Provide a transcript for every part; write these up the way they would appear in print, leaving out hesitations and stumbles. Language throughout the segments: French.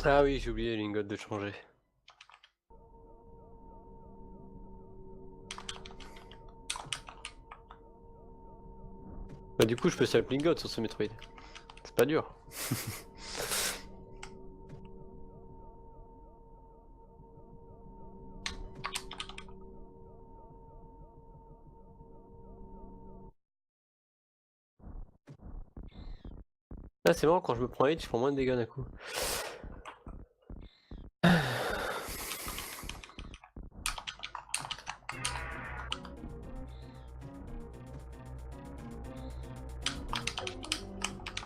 Ah oui, j'ai oublié les lingots de changer. Bah du coup je peux swap lingot sur ce Metroid. C'est pas dur. Ah c'est marrant, quand je me prends hit, je prends moins de dégâts d'un coup.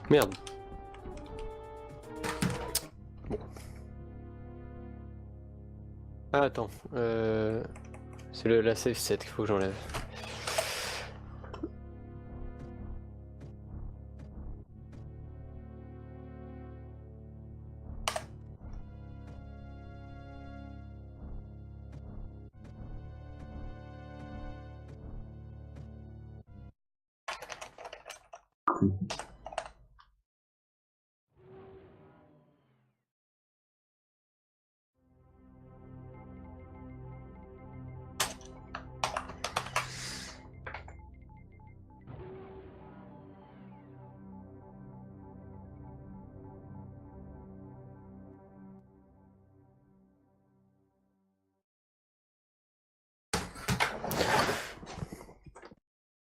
Merde. Bon. Ah attends, c'est la save set qu'il faut que j'enlève.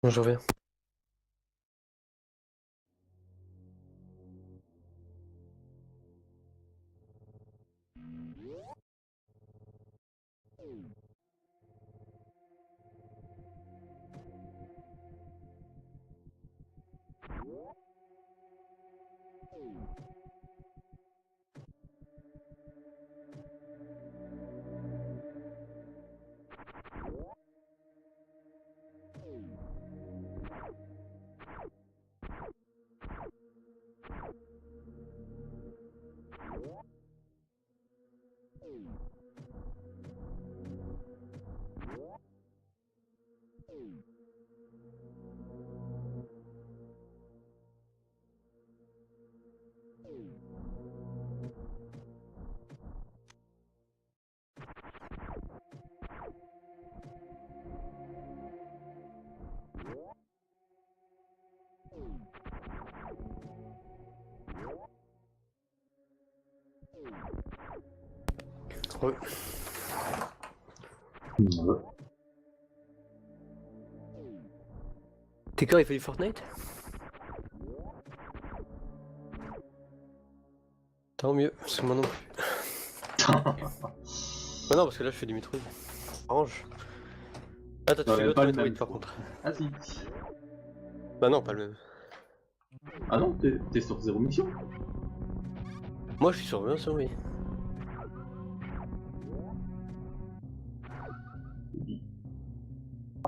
Bon, je reviens. Ouais. T'es corps, il fait du Fortnite? Tant mieux, parce que moi non plus. Bah non, parce que là je fais du Metroid. Arrange. Ah toi tu Non, fais mais l'autre pas le Metroid même, je par crois. contre. Ah si. Bah non, pas le même. Ah non, t'es sur Zéro Mission. Moi je suis sur bien sûr oui.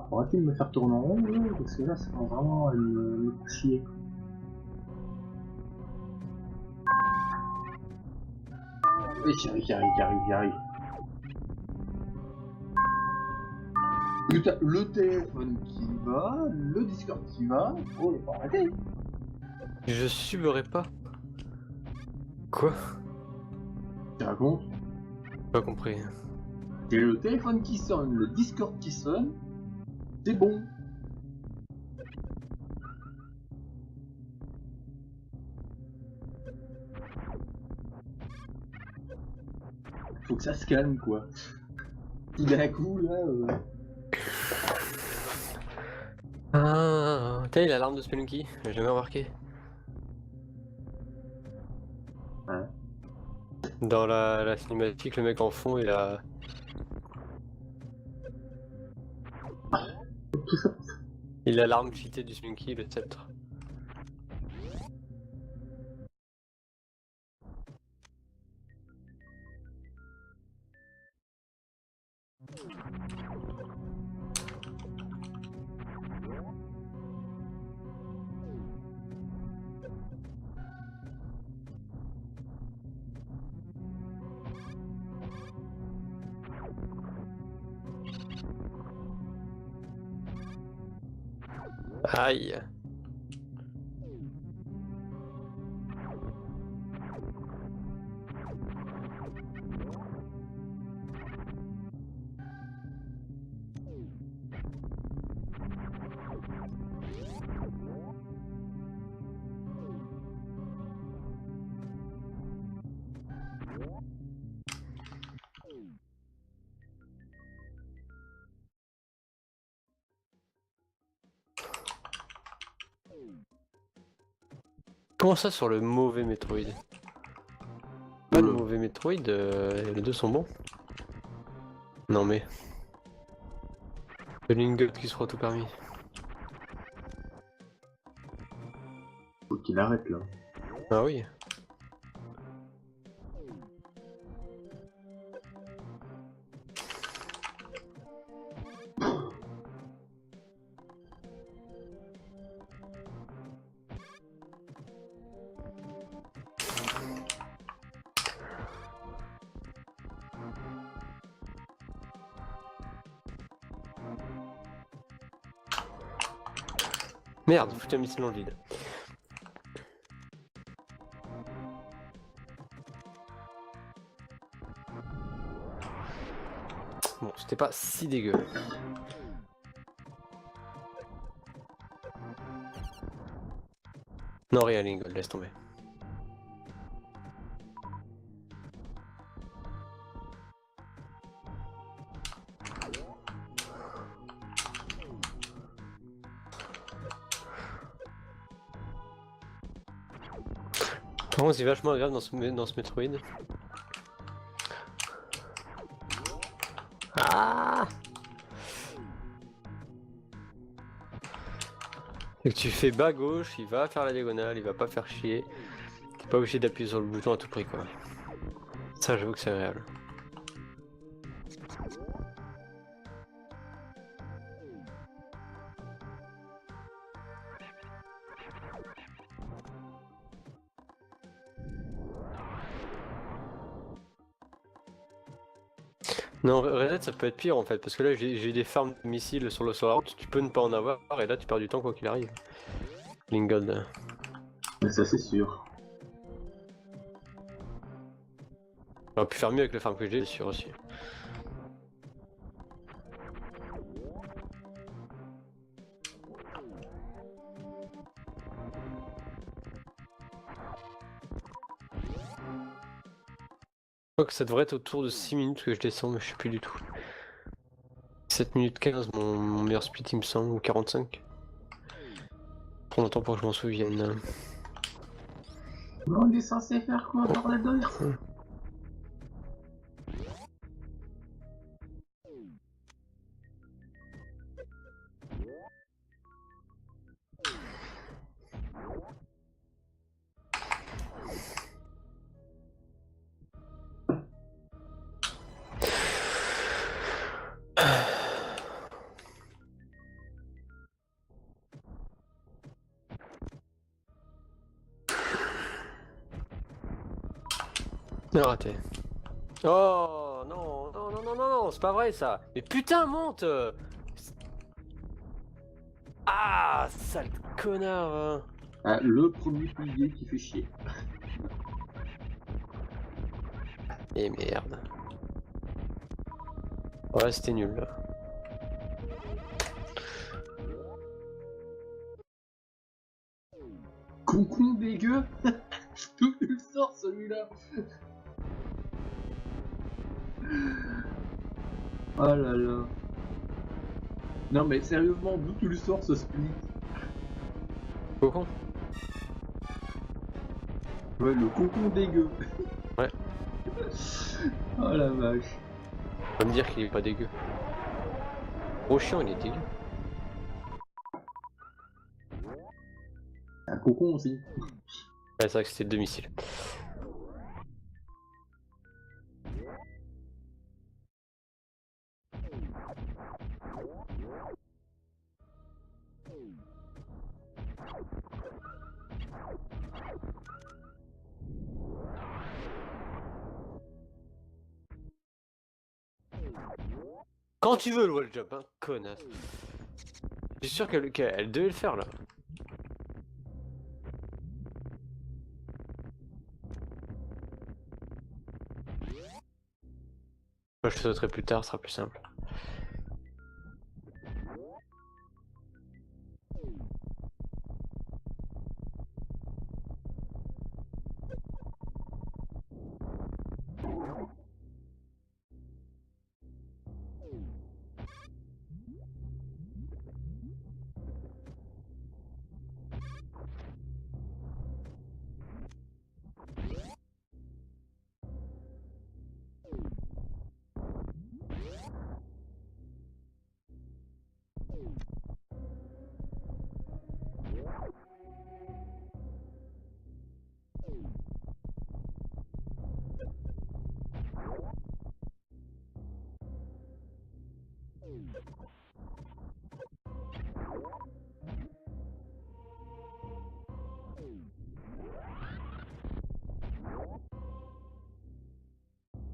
Pourra-t-il me faire tourner en rond, là? Parce que là, ça commence vraiment à me faire chier. Oui, j'y arrive. Putain, le téléphone qui va, le Discord qui va, oh, il faut arrêter. Je suberai pas. Quoi? Tu racontes? Pas compris. J'ai le téléphone qui sonne, le Discord qui sonne, c'est bon. Faut que ça se calme, quoi. Tout d'un coup, là... Ah, t'as eu l'alarme de Spelunky? J'ai jamais remarqué. Hein. Dans la cinématique, le mec en fond il a. Tout ça. Il a l'arme cheatée du Spelunky, le sceptre. Aïe. Comment ça sur le mauvais Metroid? Pas le mauvais Metroid, les deux sont bons. Non mais... Le Lingot qui se croit tout permis. Faut qu'il arrête là. Ah oui. Merde, foutu un missile dans le vide. Bon, c'était pas si dégueu. Non, rien, Lingot, laisse tomber. Par contre, c'est vachement agréable dans ce Metroid. Ah! C'est que tu fais bas gauche, il va faire la diagonale, il va pas faire chier. T'es pas obligé d'appuyer sur le bouton à tout prix quoi. Ça j'avoue que c'est agréable. Non, Red Dead ça peut être pire en fait, parce que là j'ai des farms de missiles sur la route, tu peux ne pas en avoir, et là tu perds du temps quoi qu'il arrive. Lingold. Mais ça c'est sûr. J'aurais pu faire mieux avec le farm que j'ai, c'est sûr aussi. Je crois que ça devrait être autour de 6 minutes que je descends, mais je sais plus du tout. 7 minutes 15 mon meilleur split il me semble, ou 45. Prends longtemps pour que je m'en souvienne. On est censé faire quoi par la dernière? Raté. Oh non, non, non, non, non, non, c'est pas vrai ça. Mais putain, monte. Ah, sale connard hein. Ah, le premier pilier qui fait chier. Et merde. Ouais, c'était nul là. Concon dégueu. D'où tu le sors celui-là? Oh là là. Non mais sérieusement, d'où tu le sors ce split? Cocon. Ouais, le concon dégueu. Ouais. Oh la vache. On va me dire qu'il est pas dégueu. Gros chiant, il est dégueu. Un concon aussi. Ouais, c'est vrai que c'était le domicile. Quand tu veux le wall jump, hein, connasse. Je suis sûr qu'elle devait le faire là. Moi je sauterai plus tard, ce sera plus simple.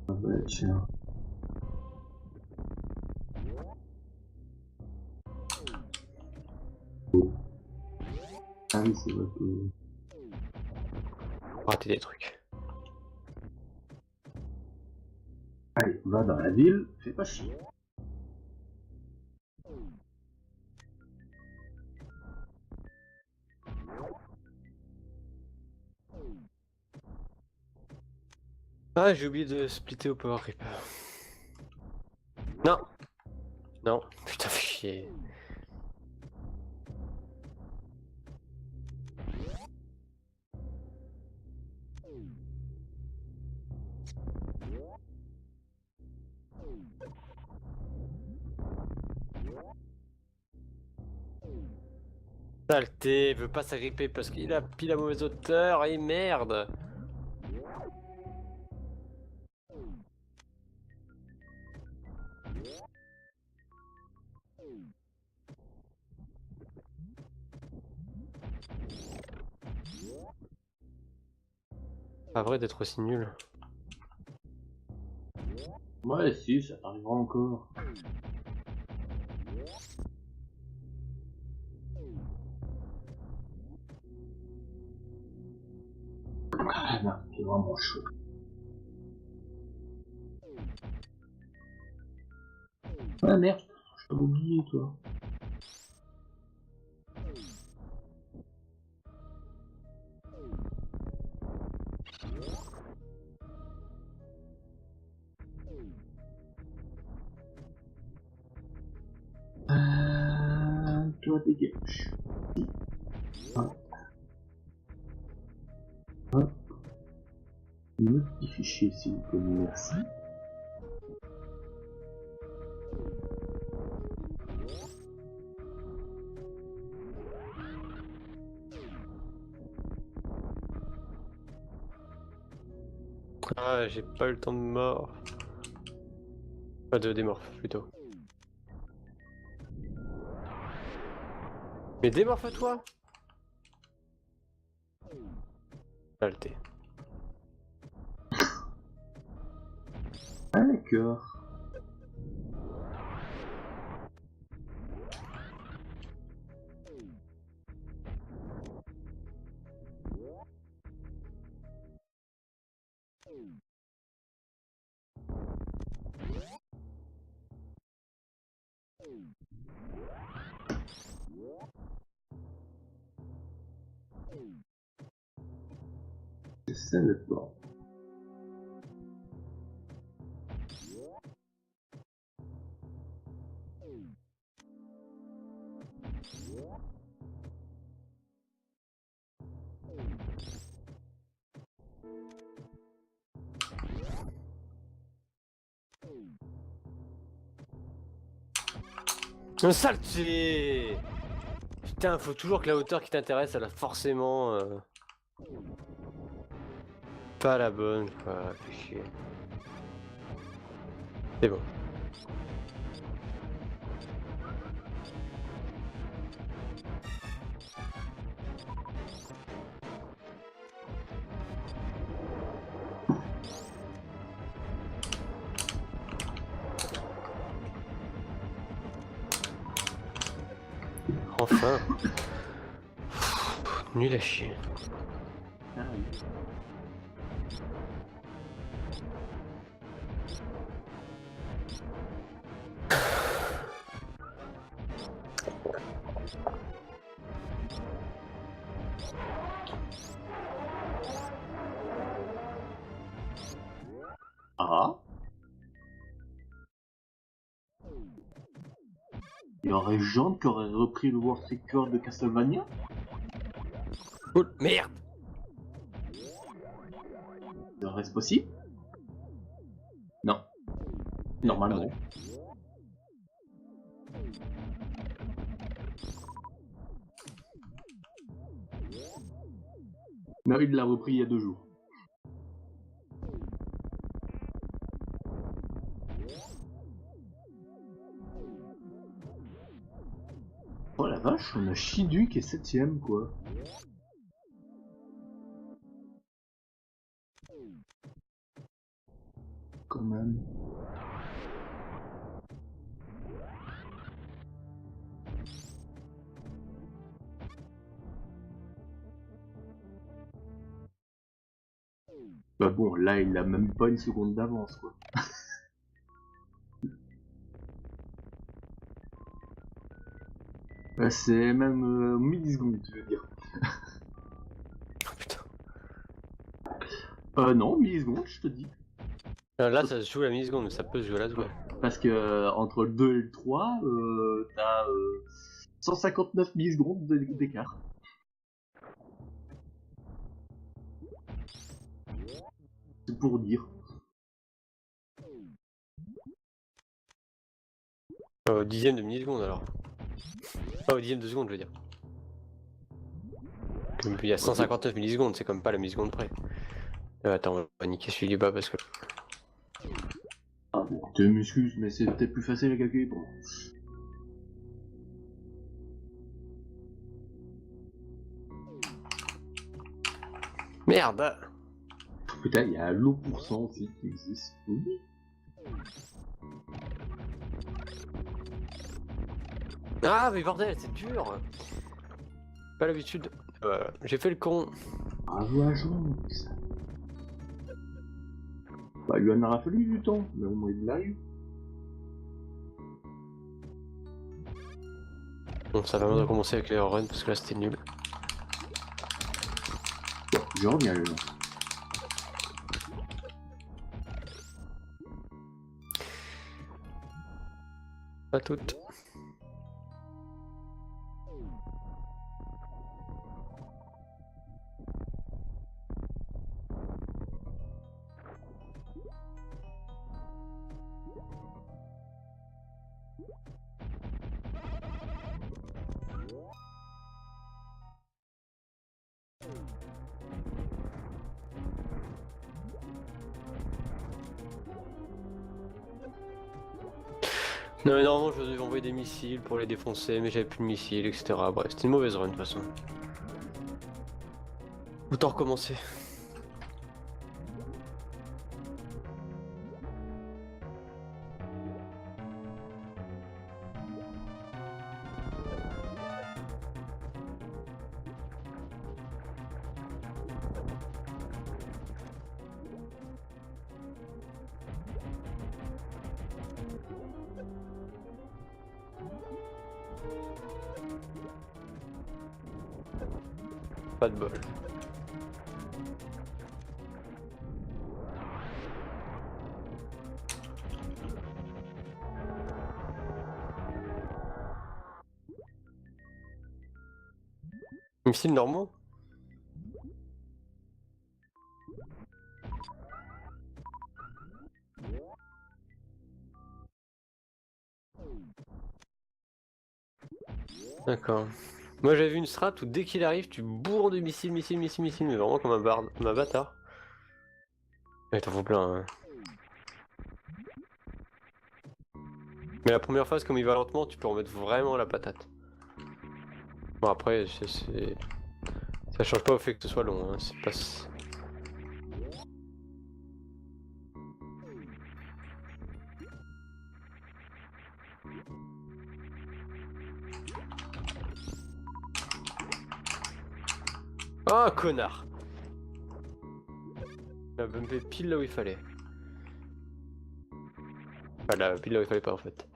Ah bah tiens. Ah oui, c'est vrai que... Rater des trucs. Allez, va dans la ville, fais pas chier. Ah, j'ai oublié de splitter au power rip. Non. Non. Putain, fais chier. Saleté, veut pas s'agripper parce qu'il a pile la mauvaise hauteur et merde. Pas vrai d'être aussi nul. Ouais, si, ça t'arrivera encore. Ah merde, c'est vraiment chaud. Ah merde, je t'avais oublié, toi. Toi, dégage. Hop. Hop. Le petit fichier, s'il vous plaît, merci. Ah, j'ai pas eu le temps de mort. Pas de démorph plutôt. Mais démorphe-toi. Saleté. Ah d'accord. Je savais pas. Saleté. Putain, faut toujours que la hauteur qui t'intéresse, elle a forcément pas la bonne, quoi. Fais chier. C'est bon. Enfin. Nul à chier. Ah oui. Ah. Il y aurait Jean qui aurait repris le World Secure de Castlevania. Oh, merde. Serait-ce possible? Non. Normalement. Non, il l'a repris il y a 2 jours. vache, on a Shidu qui est 7ème quoi. Quand même. Bah bon, là il a même pas une seconde d'avance quoi. Bah, c'est même millisecondes, tu veux dire. Oh putain. Non, millisecondes, je te dis. Là, ça se joue à la milliseconde, mais ça peut se jouer à la seconde. Parce que entre le 2 et le 3, t'as 159 millisecondes d'écart. C'est pour dire. Au dixième de milliseconde alors. Pas au dixième de seconde, je veux dire. Il y a 159 millisecondes, c'est comme pas la milliseconde près. Attends, on va niquer celui du bas parce que. Ah bon, tu m'excuses, mais c'est peut-être plus facile à calculer pour moi. Merde! Putain, il y a un lot pourcent aussi qui existe. Oui. Ah, mais bordel, c'est dur! Pas l'habitude. J'ai fait le con. Bravo à Jonx. Bah, il lui en aura fallu du temps, mais au moins il l'a eu. Bon, ça va bien de recommencer avec les runs parce que là c'était nul. Bon, je reviens là. Pas toutes. Non mais normalement je devais envoyer des missiles pour les défoncer mais j'avais plus de missiles etc. Bref c'était une mauvaise run de toute façon. Autant recommencer. Pas de bol. Missiles normaux? D'accord. Moi j'avais vu une strat où dès qu'il arrive tu bourres de missiles, mais vraiment comme un bâtard. Ouais, t'en faut plein. Hein. Mais la première phase, comme il va lentement, tu peux en mettre vraiment la patate. Bon après, ça change pas au fait que ce soit long, hein. C'est pas... Ah, connard! Il a bumpé pile là où il fallait. Enfin, là, pile là où il fallait pas en fait.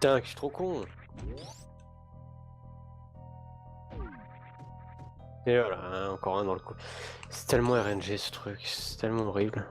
Putain, que je suis trop con! Et voilà, hein, encore un dans le coup. C'est tellement RNG ce truc, c'est tellement horrible.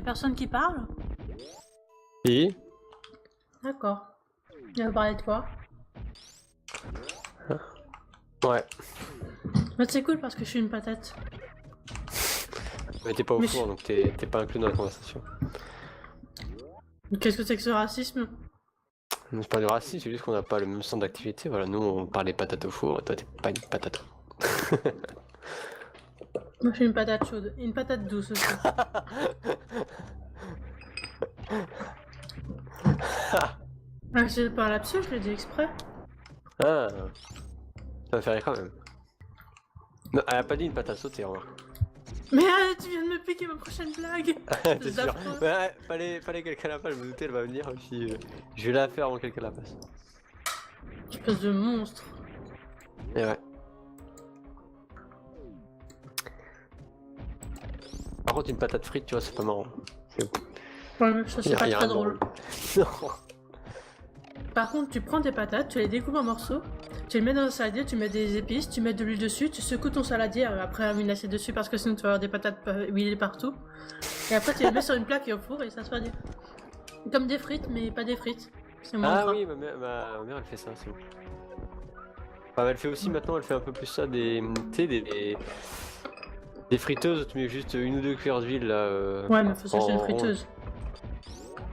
personne qui parle? Et D'accord. Il va parler de quoi? ouais. Bah, c'est cool parce que je suis une patate. Mais t'es pas au Mais four, donc t'es pas inclus dans la conversation. Qu'est-ce que c'est que ce racisme? C'est pas du racisme, c'est juste qu'on n'a pas le même centre d'activité. Voilà, nous on parle des patates au four et toi t'es pas une patate. Moi je suis une patate chaude. Et une patate douce aussi. Ah, c'est pas un lapsus, je l'ai dit exprès. Ah, ça va faire rire quand même. Non, elle a pas dit une patate sautée, remarque. Mais tu viens de me piquer ma prochaine blague. T'es C'est sûr? affreux. Ouais, fallait quelqu'un la fasse, je me doutais, elle va venir, et puis je vais la faire avant que quelqu'un la fasse. Espèce de monstre. Et ouais. Par contre, une patate frite, tu vois, c'est pas marrant. Ouais, mais ça c'est pas Y a très rien de drôle. Non. Par contre, tu prends tes patates, tu les découpes en morceaux, tu les mets dans un saladier, tu mets des épices, tu mets de l'huile dessus, tu secoues ton saladier, après une assiette dessus parce que sinon tu vas avoir des patates huilées partout. Et après tu les mets sur une plaque et au four et ça se fait dire. Comme des frites, mais pas des frites. C'est moins Ah gras. oui, ma mère elle fait ça, c'est bon. Enfin, elle fait aussi maintenant, elle fait un peu plus ça, tu sais, des friteuses, tu mets juste une ou deux cuillères d'huile là. Ouais, mais faut s'acheter une en- friteuse.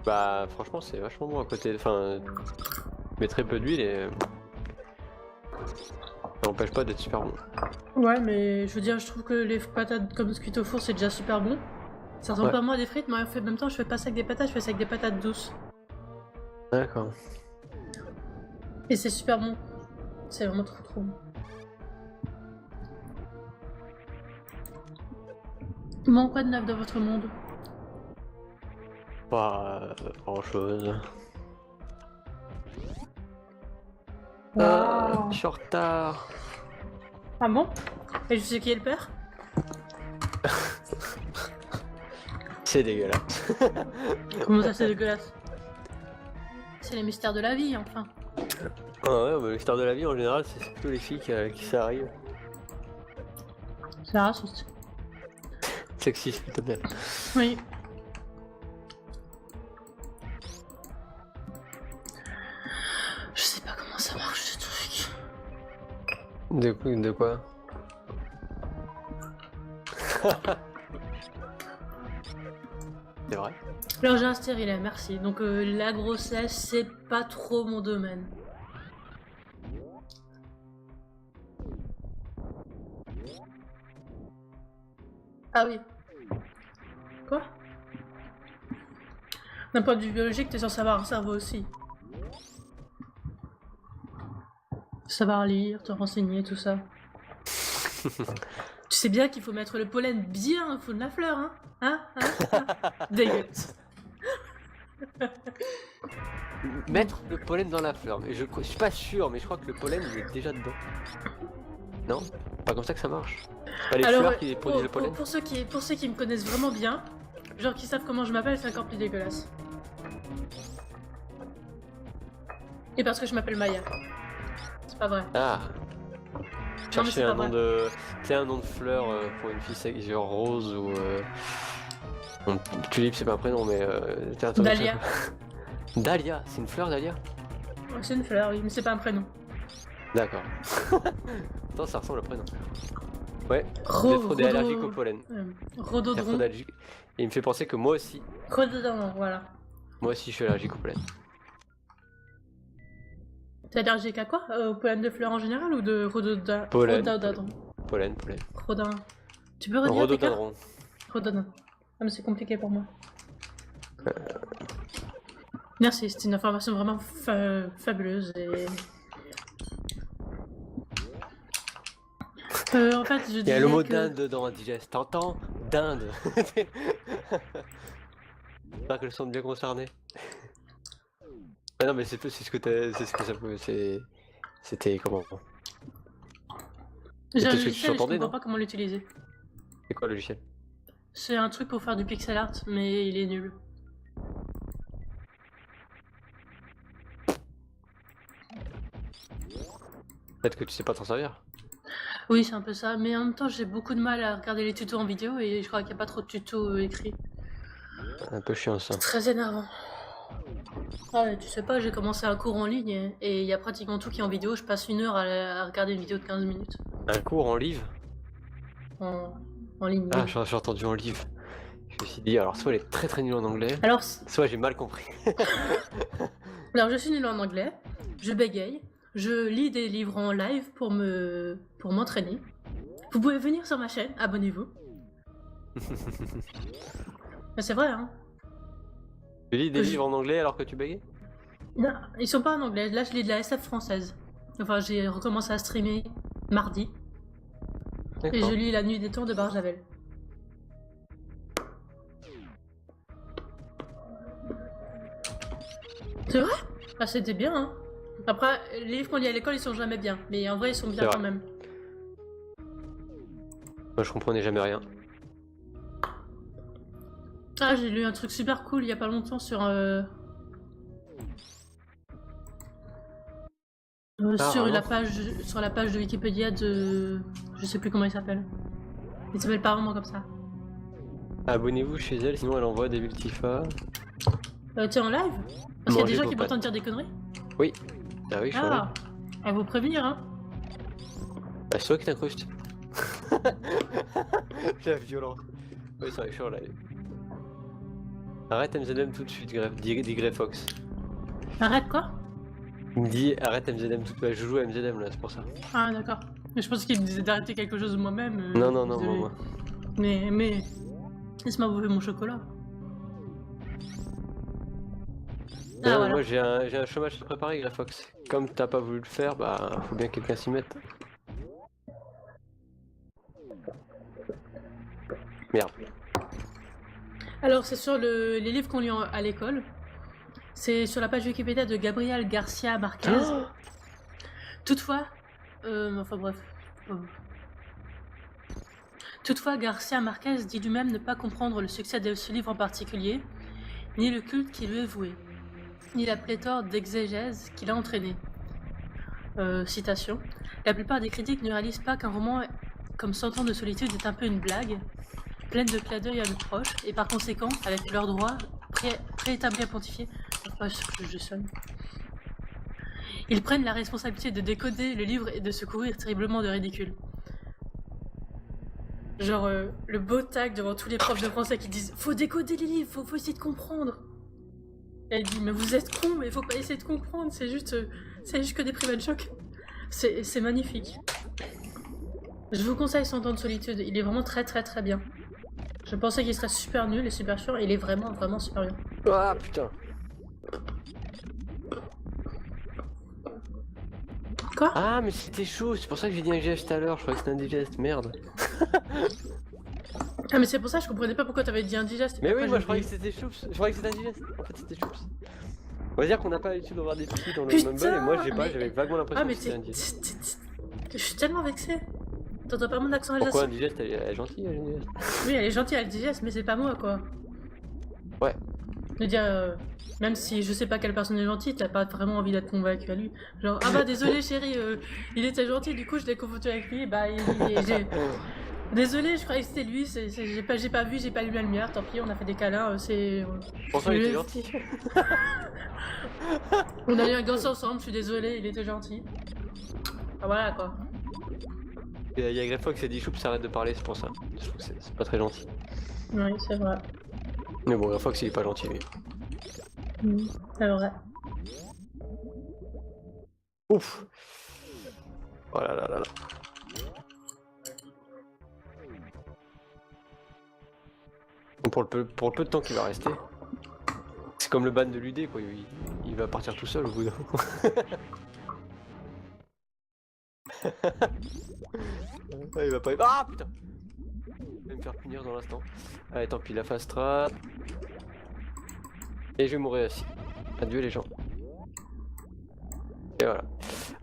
Bah franchement c'est vachement bon à côté, enfin tu mets très peu d'huile et ça n'empêche pas d'être super bon. Ouais, mais je veux dire, je trouve que les patates comme cuites au four c'est déjà super bon. Ça ressemble Ouais. pas moi à des frites, mais en même temps je fais pas ça avec des patates, je fais ça avec des patates douces. D'accord. Et c'est super bon. C'est vraiment trop bon. Bon, quoi de neuf dans votre monde? Pas grand chose. Waouh. Je suis en retard. Ah bon? Et je sais qui est le père? C'est dégueulasse. Comment ça c'est dégueulasse? C'est les mystères de la vie, enfin. Ah ouais, bah, l'histoire de la vie en général c'est plutôt les filles qui ça arrive. C'est raciste. Sexiste s'il te plaît. Oui. Je sais pas comment ça marche ce truc. De quoi? C'est vrai? Alors j'ai un stérilet, merci. Donc la grossesse, c'est pas trop mon domaine. Ah oui. Quoi? D'un point de vue biologique, t'es censé avoir un cerveau aussi. Savoir lire, te renseigner, tout ça. Tu sais bien qu'il faut mettre le pollen bien au fond de la fleur, hein? Hein? Dégueulasse. Mettre le pollen dans la fleur, mais je suis pas sûr, mais je crois que le pollen il est déjà dedans. Non? Pas comme ça que ça marche. C'est pas les fleurs qui produisent le pollen? pour ceux qui me connaissent vraiment bien, genre qui savent comment je m'appelle, c'est encore plus dégueulasse. Et parce que je m'appelle Maya. C'est pas vrai. Ah. Non, mais c'est Chercher pas un nom vrai. de. Tu sais, un nom de fleur pour une fille genre rose ou. Bon, tulipe c'est pas un prénom, mais. t'as un truc comme ça, Dahlia. quoi. Dahlia, c'est une fleur Dahlia? Ouais, c'est une fleur, oui, mais c'est pas un prénom. D'accord. Attends, ça ressemble au prénom. Ouais, Ro- Zéphro est Rodo- allergique au pollen. Zéphro Rhododendron. est allergique. Et il me fait penser que moi aussi, Rhododendron, voilà. je suis allergique au pollen. T'es allergique à quoi? Au pollen de fleurs en général ou de Pollen. rhododendron? Pollen. Rhododendron. Tu peux redire tes cas? Rhododendron. Rhododendron. Ah mais c'est compliqué pour moi. Merci, c'est une information vraiment fabuleuse et... en fait, je Il y a le disais mot que... dinde dedans, Digest. T'entends? Dinde. J'espère que le son est bien concerné. Ah non, mais c'est ce que t'as. C'est ce que ça peut. C'était comment? J'ai un Peut-être que tu logiciel et je t'entendais, comprends non? pas comment l'utiliser. C'est quoi le logiciel? C'est un truc pour faire du pixel art, mais il est nul. Peut-être que tu sais pas t'en servir. Oui, c'est un peu ça, mais en même temps, j'ai beaucoup de mal à regarder les tutos en vidéo et je crois qu'il n'y a pas trop de tutos écrits. Un peu chiant ça. C'est très énervant. Ah, mais tu sais pas, j'ai commencé un cours en ligne et il y a pratiquement tout qui est en vidéo. Je passe 1 heure à regarder une vidéo de 15 minutes. Un cours en livre? En ligne. Ah, oui. j'ai entendu en livre. Je me suis dit, alors soit elle est très nulle en anglais, Alors, soit j'ai mal compris. alors, je suis nulle en anglais, je bégaye, je lis des livres en live pour m'entraîner. Vous pouvez venir sur ma chaîne, abonnez-vous. Mais c'est vrai, hein. Tu lis des livres en anglais alors que tu bégayes? Non, ils sont pas en anglais. Là, je lis de la SF française. Enfin, j'ai recommencé à streamer mardi. Et D'accord. je lis La Nuit des Temps de Barjavel. C'est vrai? Ah, c'était bien, hein. Après, les livres qu'on lit à l'école, ils sont jamais bien. Mais en vrai, ils sont bien C'est quand vrai. même. Moi je comprenais jamais rien. Ah, j'ai lu un truc super cool il y a pas longtemps sur vraiment sur la page de Wikipédia de je sais plus comment il s'appelle. Il s'appelle pas vraiment comme ça. Abonnez-vous chez elle, sinon elle envoie des multifas. T'es en live? Parce qu'il y a Mangez des gens vos qui pâtes. prétendent dire des conneries. Oui. Ah oui, je suis en live. Ah, à vous prévenir, hein. Bah, c'est toi qui t'incrustes. La violence. Oui, c'est vrai, je suis en live. Arrête MZM tout de suite, dit Greyfox. Arrête quoi? Il me dit arrête MZM tout de suite. Je joue à MZM là, c'est pour ça. Ah, d'accord. Mais je pense qu'il me disait d'arrêter quelque chose de moi-même. Non, non, désolé. moi. Mais. Laisse-moi bouffer mon chocolat. Ah, Non, voilà. moi j'ai un chômage préparé, Greyfox. Comme t'as pas voulu le faire, bah faut bien que quelqu'un s'y mette. Merde. Alors, c'est sur les livres qu'on lit à l'école. C'est sur la page Wikipédia de Gabriel Garcia Marquez. Toutefois, enfin bref. Toutefois, Garcia Marquez dit lui-même ne pas comprendre le succès de ce livre en particulier, ni le culte qui lui est voué, ni la pléthore d'exégèses qu'il a entraîné. Citation. La plupart des critiques ne réalisent pas qu'un roman comme 100 ans de solitude est un peu une blague, pleine de clins d'œil à nos proches, et par conséquent, avec leurs droits préétablis à pontifier, je sonne. Ils prennent la responsabilité de décoder le livre et de se couvrir terriblement de ridicule. Genre, le beau tag devant tous les profs de français qui disent « Faut décoder les livres, faut essayer de comprendre !» Elle dit « Mais vous êtes cons, mais faut pas essayer de comprendre, c'est juste que des private chocs. » C'est magnifique. Je vous conseille 100 ans de solitude, il est vraiment très très très bien. Je pensais qu'il serait super nul et super chiant, et il est vraiment vraiment super bien. Ah putain. Quoi? Ah mais c'était chaud, c'est pour ça que j'ai dit un geste tout à l'heure, je croyais que c'était un digeste, merde. Ah mais c'est pour ça que je comprenais pas pourquoi t'avais dit indigeste. Mais oui, moi je croyais que c'était choups, je croyais que c'était un digeste, en fait c'était choups. On va dire qu'on n'a pas l'habitude d'avoir des petits dans le Putain, Mumble et moi j'ai pas, mais- j'avais vaguement l'impression Ah mais que c'était un digeste. je suis tellement vexée. T'entends pas mon accent Pourquoi un alsacien? digeste, elle est gentille, elle est digeste. Oui, elle est gentille, elle digeste, mais c'est pas moi quoi. Ouais. Je veux dire, même si je sais pas quelle personne est gentille, t'as pas vraiment envie d'être convaincu à lui. Genre, ah bah désolé chérie, il était gentil, du coup je l'ai confondu avec lui, bah désolé, je croyais que c'était lui, j'ai pas vu, j'ai pas allumé la lumière, tant pis, on a fait des câlins, Pourtant il était gentil. On a eu un gosse ensemble, je suis désolé, il était gentil. Ah voilà quoi. Il y a Greyfox qui a dit choups, arrête de parler, c'est pour ça. Je trouve que c'est pas très gentil. Oui, c'est vrai. Mais bon, Greyfox il est pas gentil lui. C'est vrai. Ouf. Oh là là là là. Pour le peu de temps qu'il va rester. C'est comme le ban de l'UD quoi, il va partir tout seul au bout d'un moment. Il va pas... Ah putain. Il va me faire punir dans l'instant. Allez tant pis, la fast trap. Et je vais mourir aussi. Adieu les gens. Et voilà.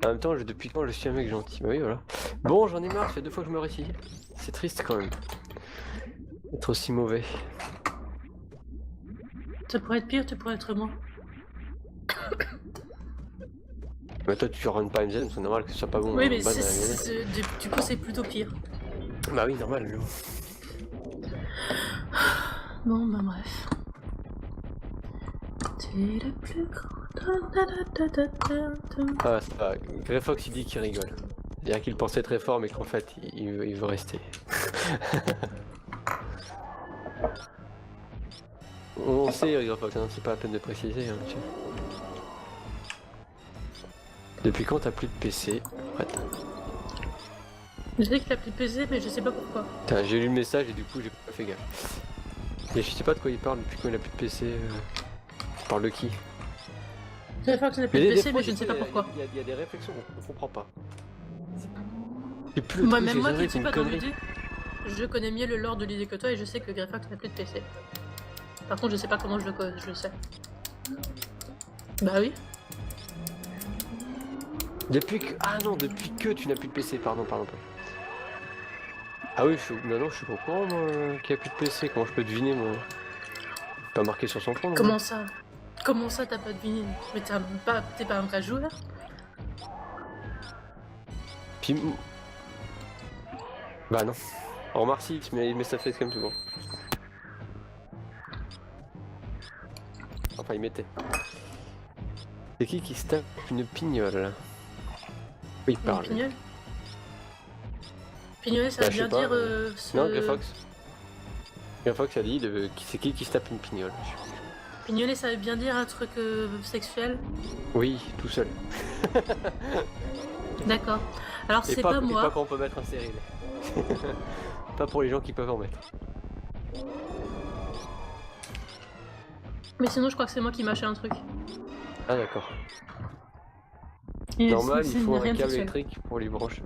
En même temps, depuis quand je suis un mec gentil? Bah oui voilà. Bon j'en ai marre, ça fait 2 fois que je meurs ici. C'est triste quand même. Être aussi mauvais. Ça pourrait être pire, tu pourrais être moi. Mais toi tu runs pas MZM, c'est normal que ce soit pas bon. Oui, mais ban à la MZM. du coup c'est plutôt pire. Bah oui normal. Bon, bah bref. C'est le plus grand. Ta, ta, ta, ta, ta, ta. Ah, c'est pas. Greyfox il dit qu'il rigole. C'est-à-dire qu'il pensait très fort, mais qu'en fait, il veut rester. On sait, Greyfox, hein, c'est pas la peine de préciser. Hein, tu sais. Depuis quand t'as plus de PC? Arrête. Je sais qu'il a plus de PC, mais je sais pas pourquoi. Putain, j'ai lu le message et du coup, j'ai pas fait gaffe. Mais je sais pas de quoi il parle depuis quand il a plus de PC. Il parle de qui? J'ai fois que je n'ai plus de PC, mais je ne sais pas pourquoi. Il y a des réflexions qu'on comprend pas. Et plus Moi, même moi qui ne suis pas dans l'idée, je connais mieux le lore de l'idée que toi et je sais que Greyfox n'a plus de PC. Par contre, je sais pas comment je le sais. Bah oui. Depuis que... Ah non, depuis que tu n'as plus de PC, pardon. Ah oui, non, je suis pas au courant, moi, qu'il n'y a plus de PC. Comment je peux deviner, moi? Pas marqué sur son front. Comment ça? Comment ça, t'as pas deviné? Mais t'es pas un vrai joueur? Puis... Bah non. On remarque si, mais ça fait quand même souvent. Enfin, il mettait. C'est qui se tape une pignole? Oui, il parle. Pignol? Pignoler, ça Bah, veut je sais bien pas, dire Non, Greyfox. Greyfox a dit c'est qui se tape une pignole. Pignoler, ça veut bien dire un truc sexuel? Oui, tout seul. D'accord. Alors c'est pas et moi. pas quand on peut mettre un stérile. Pas pour les gens qui peuvent en mettre. Mais sinon, je crois que c'est moi qui mâchais un truc. Ah d'accord. Et Normal, c'est il faut un rien de câble sexuel. électrique pour les brancher.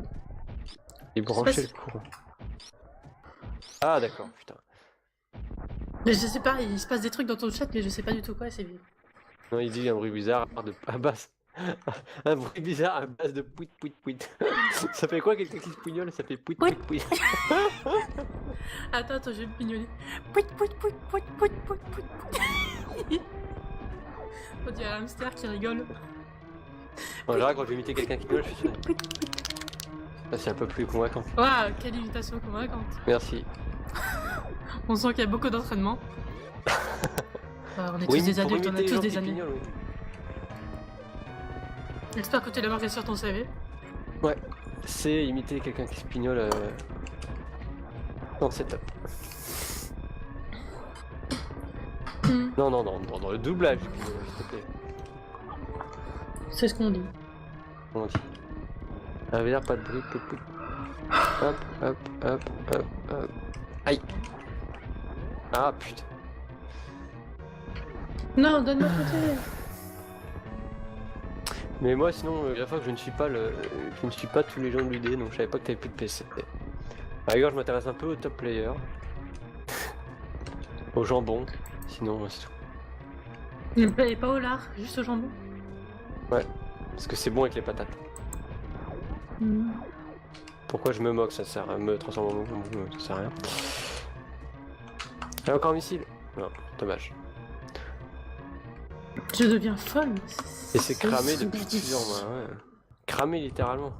Et brancher le courant. Ah d'accord, putain. Mais je sais pas, il se passe des trucs dans ton chat, mais je sais pas du tout quoi, c'est bien. Non, il dit un bruit bizarre à base. Un bruit bizarre à base de pouit pouit pouit. Ça fait quoi quelqu'un qui se pignole? Ça fait pouit pouit pouit. Attends, je vais me pignoler. Pouit, pouit, pouit, pouit, pouit, pouit, pouit. On dirait un hamster qui rigole. En général, quand je vais imiter quelqu'un qui gueule, je suis sûr. Ça, c'est un peu plus convaincant. Waouh, quelle imitation convaincante. Merci. On sent qu'il y a beaucoup d'entraînement. On est Oui, tous des pour adultes, on imiter a les tous gens des qui années. pignolent, oui. J'espère que tu l'as marqué sur ton CV. Ouais, c'est imiter quelqu'un qui se pignole. Non, c'est top. Non, dans le doublage du pignole, s'il te plaît. C'est ce qu'on dit. Comment on dit? Ça veut dire pas de bruit, pouit pouit. Hop, hop, hop, hop, hop. Aïe. Ah putain. Non, donne-moi ton CV. Mais moi sinon, la fois que je ne suis pas tous les gens de l'UD, donc je savais pas que t'avais plus de PC. À rigueur, je m'intéresse un peu aux top players. Au jambon, sinon c'est tout. Ne plaît pas au lard, juste au jambon. Ouais, parce que c'est bon avec les patates. Pourquoi je me moque, ça sert à me transformer en mouvement, ça sert à rien. Il y a encore un missile? Non, dommage. Je deviens folle. Et c'est cramé depuis plusieurs mois, ouais. Cramé littéralement.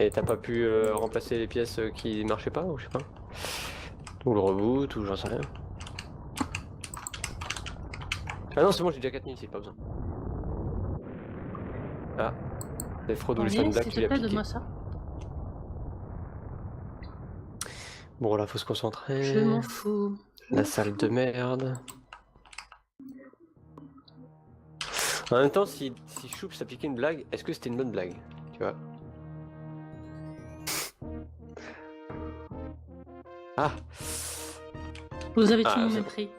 Et t'as pas pu remplacer les pièces qui marchaient pas, ou je sais pas. Ou le reboot, ou j'en sais rien. Ah non, c'est bon, j'ai déjà 4000 ici, pas besoin. Ah. Les fraudes ou les Allez, stand s'il tu te l'as plaît, piqué. donne-moi ça. Bon, là, faut se concentrer. Je m'en fous. La salle de merde. En même temps, si Choups a piqué une blague, est-ce que c'était une bonne blague? Tu vois? Ah! Vous avez tout Ah, mon ça- mépris.